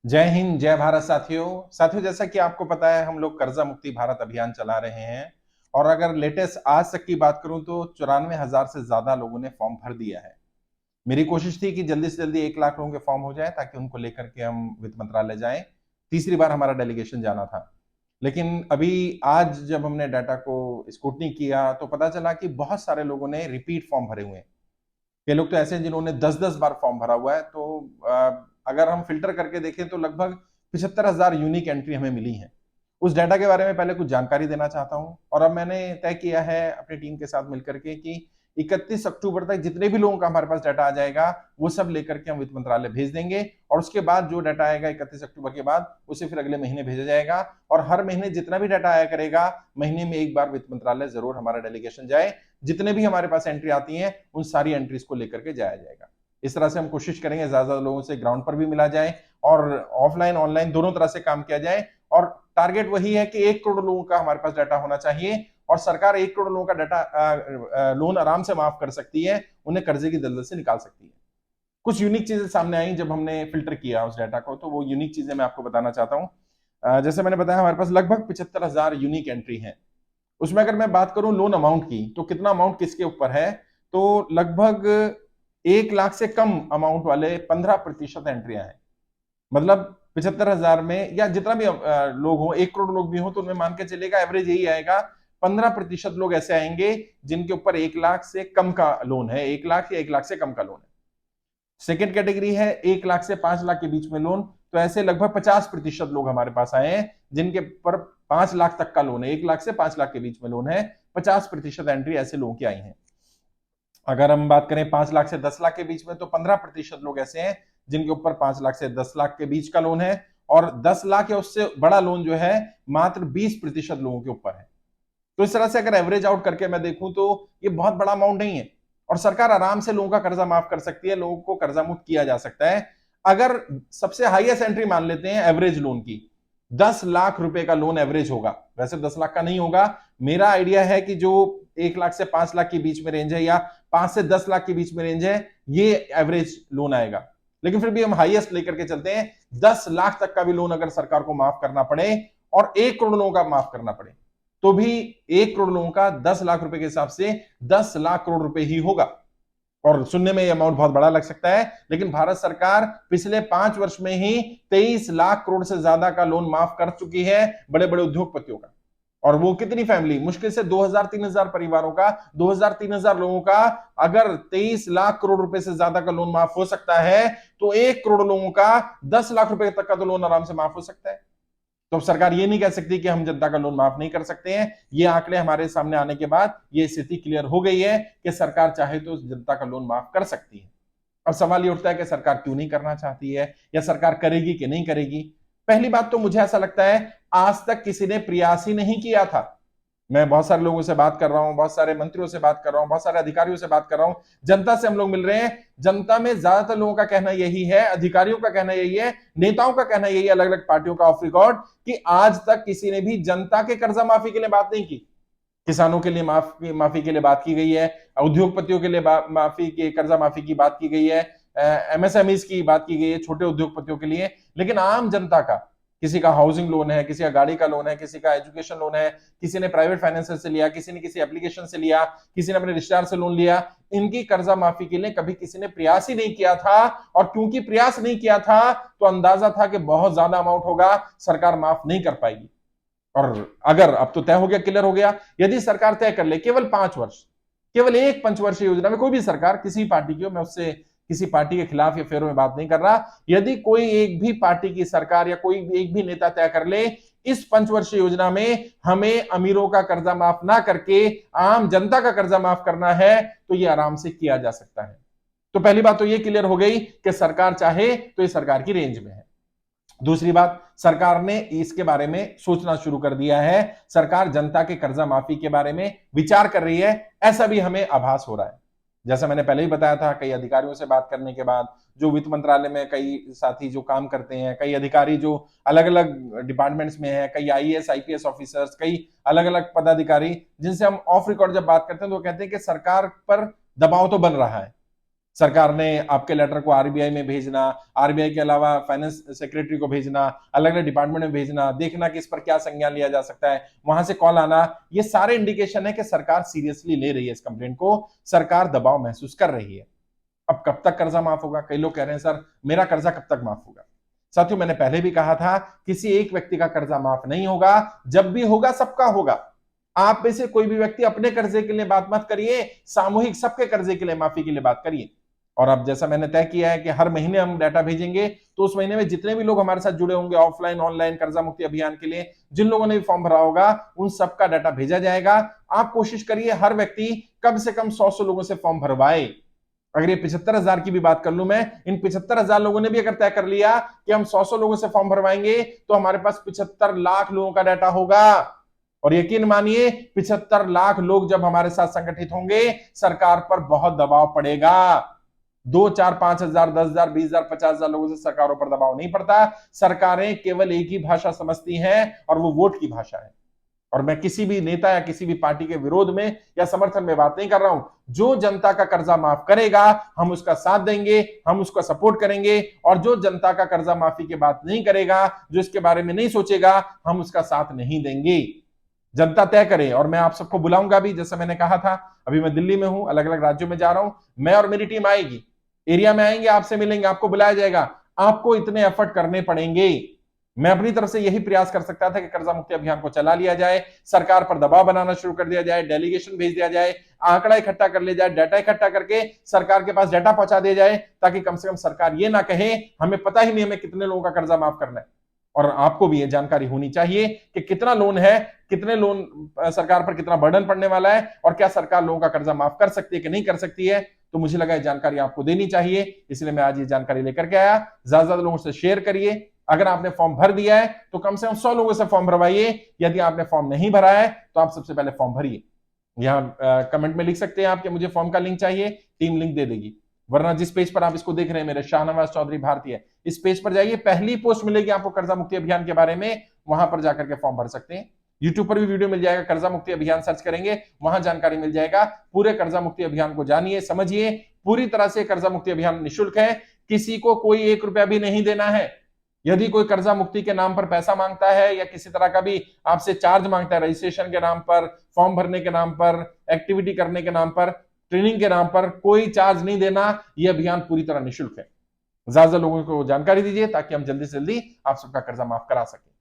जय हिंद, जय भारत साथियों। जैसा कि आपको पता है, हम लोग कर्जा मुक्ति भारत अभियान चला रहे हैं। और अगर लेटेस्ट आज तक की बात करूं तो 94,000 से ज्यादा लोगों ने फॉर्म भर दिया है। मेरी कोशिश थी कि जल्दी से जल्दी 1 लाख लोगों के फॉर्म हो जाए ताकि उनको लेकर के हम वित्त मंत्रालय जाएं। तीसरी बार हमारा डेलीगेशन जाना था। लेकिन अभी आज जब हमने डाटा को स्क्रूटनी किया तो पता चला कि बहुत सारे लोगों ने रिपीट फॉर्म भरे हुए हैं। कई लोग तो ऐसे हैं जिन्होंने 10-10 बार फॉर्म भरा हुआ है। तो अगर हम फिल्टर करके देखें तो लगभग 75,000 यूनिक एंट्री हमें मिली है। उस डाटा के बारे में पहले कुछ जानकारी देना चाहता हूं, और अब मैंने तय किया है अपनी टीम के साथ मिलकर के कि 31 अक्टूबर तक जितने भी लोगों का हमारे पास डाटा आ जाएगा वो सब लेकर के हम वित्त मंत्रालय भेज देंगे। और उसके बाद जो डाटा आएगा 31 अक्टूबर के बाद उसे फिर अगले महीने भेजा जाएगा। और हर महीने जितना भी डाटा आया करेगा, महीने में एक बार वित्त मंत्रालय जरूर हमारा डेलीगेशन जाए। जितने भी हमारे पास एंट्री आती हैं उन सारी एंट्रीज को लेकर के जाया जाएगा। इस तरह से हम कोशिश करेंगे ज्यादा लोगों से ग्राउंड पर भी मिला जाए और ऑफलाइन ऑनलाइन दोनों तरह से काम किया जाए। और टारगेट वही है कि 1 करोड़ लोगों का हमारे पास डाटा होना चाहिए। और सरकार 1 करोड़ लोगों का डाटा लोन आराम से माफ कर सकती है, उन्हें कर्जे की दलदल से निकाल सकती है। कुछ यूनिक चीजें सामने आई जब हमने फिल्टर किया उस डाटा को, तो वो यूनिक चीजें मैं आपको बताना चाहता हूँ। जैसे मैंने बताया, हमारे पास लगभग 75,000 यूनिक एंट्री है। उसमें अगर मैं बात करूं लोन अमाउंट की, तो कितना अमाउंट किसके ऊपर है, तो लगभग 1 लाख से कम अमाउंट वाले 15% एंट्रियां हैं। मतलब 75,000 में या जितना भी लोग हो, 1 करोड़ लोग भी हो, तो उनमें मान के चलेगा एवरेज यही आएगा। 15% लोग ऐसे आएंगे जिनके ऊपर 1 लाख से कम का लोन है, 1 लाख या 1 लाख से कम का लोन है। सेकेंड कैटेगरी है 1 लाख से 5 लाख के बीच में लोन। तो ऐसे लगभग 50% लोग हमारे पास आए हैं जिनके ऊपर 5 लाख तक का लोन है, 1 लाख से 5 लाख के बीच में लोन है। 50% एंट्री ऐसे लोगों की आई है। अगर हम बात करें 5 लाख से 10 लाख के बीच में, तो 15% लोग ऐसे हैं जिनके ऊपर 5 लाख से 10 लाख के बीच का लोन है। और 10 लाख या उससे बड़ा लोन जो है मात्र 20% लोगों के ऊपर है। तो इस तरह से अगर एवरेज आउट करके मैं देखूं तो ये बहुत बड़ा अमाउंट नहीं है। और सरकार आराम से लोगों का कर्जा माफ कर सकती है, लोगों को कर्जा मुक्त किया जा सकता है। अगर सबसे हाईएस्ट एंट्री मान लेते हैं एवरेज लोन की, 10 लाख रुपए का लोन एवरेज होगा। वैसे 10 लाख का नहीं होगा। मेरा आइडिया है कि जो 1 लाख से 5 लाख के बीच में रेंज है या 5 से 10 लाख के बीच में रेंज है, ये एवरेज लोन आएगा। लेकिन फिर भी हम हाईएस्ट लेकर के चलते हैं। 10 लाख तक का भी लोन अगर सरकार को माफ करना पड़े और 1 करोड़ लोगों का माफ करना पड़े, तो भी 1 करोड़ लोगों का 10 लाख रुपए के हिसाब से 10 लाख करोड़ रुपए ही होगा। और सुनने में यह अमाउंट बहुत बड़ा लग सकता है, लेकिन भारत सरकार पिछले 5 वर्ष में ही 23 लाख करोड़ से ज्यादा का लोन माफ कर चुकी है बड़े बड़े उद्योगपतियों का। और वो कितनी फैमिली, मुश्किल से 2,000-3,000 परिवारों का, 2,000-3,000 लोगों का अगर 23 लाख करोड़ रुपए से ज्यादा का लोन माफ हो सकता है, तो 1 करोड़ लोगों का 10 लाख रुपए तक का तो लोन आराम से माफ हो सकता है। तो अब सरकार ये नहीं कह सकती कि हम जनता का लोन माफ नहीं कर सकते हैं। ये आंकड़े हमारे सामने आने के बाद ये स्थिति क्लियर हो गई है कि सरकार चाहे तो जनता का लोन माफ कर सकती है। अब सवाल ये उठता है कि सरकार क्यों नहीं करना चाहती है, या सरकार करेगी कि नहीं करेगी। पहली बात तो मुझे ऐसा लगता है, आज तक किसी ने प्रयास ही नहीं किया था। मैं बहुत सारे लोगों से बात कर रहा हूं, बहुत सारे मंत्रियों से बात कर रहा हूं, बहुत सारे अधिकारियों से बात कर रहा हूं, जनता से हम लोग मिल रहे हैं। जनता में ज्यादातर लोगों का कहना यही है, अधिकारियों का कहना यही है, नेताओं का कहना यही है, अलग अलग पार्टियों का ऑफ रिकॉर्ड, कि आज तक किसी ने भी जनता के कर्जा माफी के लिए बात नहीं की। किसानों के लिए माफी के लिए बात की गई है, उद्योगपतियों के लिए माफी के कर्जा माफी की बात की गई है, एमएसएमईज की बात की गई है, छोटे उद्योगपतियों के लिए। लेकिन आम जनता का, किसी का हाउसिंग लोन है, किसी का गाड़ी का लोन है, किसी का एजुकेशन लोन है, किसी ने प्राइवेट फाइनेंसर से लिया, किसी ने किसी एप्लीकेशन से लिया, किसी ने अपने रिश्तेदार से लोन लिया, इनकी कर्जा माफी के लिए कभी किसी ने प्रयास ही नहीं किया था। और क्योंकि प्रयास नहीं किया था तो अंदाजा था कि बहुत ज्यादा अमाउंट होगा, सरकार माफ नहीं कर पाएगी। और अगर अब तो तय हो गया, क्लियर हो गया, यदि सरकार तय कर ले केवल 5 वर्ष, केवल एक पंचवर्षीय योजना में, कोई भी सरकार, किसी पार्टी की हो, मैं उससे किसी पार्टी के खिलाफ या फेरों में बात नहीं कर रहा, यदि कोई एक भी पार्टी की सरकार या कोई एक भी नेता तय कर ले इस पंचवर्षीय योजना में हमें अमीरों का कर्जा माफ ना करके आम जनता का कर्जा माफ करना है, तो यह आराम से किया जा सकता है। तो पहली बात तो यह क्लियर हो गई कि सरकार चाहे तो यह सरकार की रेंज में है। दूसरी बात, सरकार ने इसके बारे में सोचना शुरू कर दिया है। सरकार जनता के कर्जा माफी के बारे में विचार कर रही है, ऐसा भी हमें आभास हो रहा है। जैसा मैंने पहले ही बताया था, कई अधिकारियों से बात करने के बाद, जो वित्त मंत्रालय में कई साथी जो काम करते हैं, कई अधिकारी जो अलग अलग डिपार्टमेंट्स में हैं, कई आईएएस आईपीएस ऑफिसर्स, कई अलग अलग पदाधिकारी, जिनसे हम ऑफ रिकॉर्ड जब बात करते हैं तो वो कहते हैं कि सरकार पर दबाव तो बन रहा है। सरकार ने आपके लेटर को आरबीआई में भेजना, आरबीआई के अलावा फाइनेंस सेक्रेटरी को भेजना, अलग अलग डिपार्टमेंट में भेजना, देखना कि इस पर क्या संज्ञान लिया जा सकता है, वहां से कॉल आना, ये सारे इंडिकेशन है कि सरकार सीरियसली ले रही है इस कंप्लेंट को, सरकार दबाव महसूस कर रही है। अब कब तक कर्जा माफ होगा? कई लोग कह रहे हैं सर मेरा कर्जा कब तक माफ होगा? साथियों, मैंने पहले भी कहा था, किसी एक व्यक्ति का कर्जा माफ नहीं होगा, जब भी होगा सबका होगा। आप में से कोई भी व्यक्ति अपने कर्जे के लिए बात मत करिए, सामूहिक सबके कर्जे के लिए माफी के लिए बात करिए। और अब जैसा मैंने तय किया है कि हर महीने हम डाटा भेजेंगे, तो उस महीने में जितने भी लोग हमारे साथ जुड़े होंगे ऑफलाइन ऑनलाइन कर्जा मुक्ति अभियान के लिए, जिन लोगों ने भी फॉर्म भरा होगा, उन सबका डाटा भेजा जाएगा। आप कोशिश करिए हर व्यक्ति कम से कम 100 लोगों से फॉर्म भरवाए। अगर ये 75,000 की भी बात कर लूं मैं, इन 75,000 लोगों ने भी अगर तय कर लिया कि हम 100 लोगों से फॉर्म भरवाएंगे, तो हमारे पास 75 लाख लोगों का डाटा होगा। और यकीन मानिए 75 लाख लोग जब हमारे साथ संगठित होंगे, सरकार पर बहुत दबाव पड़ेगा। 2, 4, 5,000, 10,000, 20,000, 50,000 लोगों से सरकारों पर दबाव नहीं पड़ता। सरकारें केवल एक ही भाषा समझती हैं और वो वोट की भाषा है। और मैं किसी भी नेता या किसी भी पार्टी के विरोध में या समर्थन में बात नहीं कर रहा हूं। जो जनता का कर्जा माफ करेगा, हम उसका साथ देंगे, हम उसका सपोर्ट करेंगे। और जो जनता का कर्जा माफी की बात नहीं करेगा, जो इसके बारे में नहीं सोचेगा, हम उसका साथ नहीं देंगे। जनता तय करे। और मैं आप सबको बुलाऊंगा भी, जैसे मैंने कहा था। अभी मैं दिल्ली में हूं, अलग अलग राज्यों में जा रहा हूं, मैं और मेरी टीम आएगी, एरिया में आएंगे, आपसे मिलेंगे, आपको बुलाया जाएगा। आपको इतने एफर्ट करने पड़ेंगे। मैं अपनी तरफ से यही प्रयास कर सकता था कि कर्जा मुक्ति अभियान को चला लिया जाए, सरकार पर दबाव बनाना शुरू कर दिया जाए, डेलीगेशन भेज दिया जाए, आंकड़ा इकट्ठा कर लिया जाए, डाटा इकट्ठा करके सरकार के पास डाटा पहुंचा दिया जाए, ताकि कम से कम सरकार ये ना कहे हमें पता ही नहीं हमें कितने लोगों का कर्जा माफ करना है। और आपको भी ये जानकारी होनी चाहिए कि कितना लोन है, कितने लोन सरकार पर कितना बर्डन पड़ने वाला है, और क्या सरकार लोगों का कर्जा माफ कर सकती है कि नहीं कर सकती है। तो मुझे लगा ये जानकारी आपको देनी चाहिए, इसलिए मैं आज ये जानकारी लेकर के आया। ज्यादा ज्यादा लोगों से शेयर करिए। अगर आपने फॉर्म भर दिया है तो कम से कम 100 लोगों से फॉर्म भरवाइए। यदि आपने फॉर्म नहीं भरा है तो आप सबसे पहले फॉर्म भरिए। यहां कमेंट में लिख सकते हैं आप कि मुझे फॉर्म का लिंक चाहिए, टीम लिंक दे देगी। वरना जिस पेज पर आप इसको देख रहे हैं मेरे, शाहनवाज चौधरी भारतीय, इस पेज पर जाइए, पहली पोस्ट मिलेगी आपको कर्जा मुक्ति अभियान के बारे में, वहां पर जाकर के फॉर्म भर सकते हैं। यूट्यूब पर भी वीडियो मिल जाएगा, कर्जा मुक्ति अभियान सर्च करेंगे, वहां जानकारी मिल जाएगा। पूरे कर्जा मुक्ति अभियान को जानिए, समझिए। पूरी तरह से कर्जा मुक्ति अभियान निःशुल्क है, किसी को कोई 1 रुपया भी नहीं देना है। यदि कोई कर्जा मुक्ति के नाम पर पैसा मांगता है या किसी तरह का भी आपसे चार्ज मांगता है, रजिस्ट्रेशन के नाम पर, फॉर्म भरने के नाम पर, एक्टिविटी करने के नाम पर, ट्रेनिंग के नाम पर, कोई चार्ज नहीं देना। यह अभियान पूरी तरह निःशुल्क है। ज्यादा लोगों को जानकारी दीजिए ताकि हम जल्दी से जल्दी आप सबका कर्जा माफ करा सकें।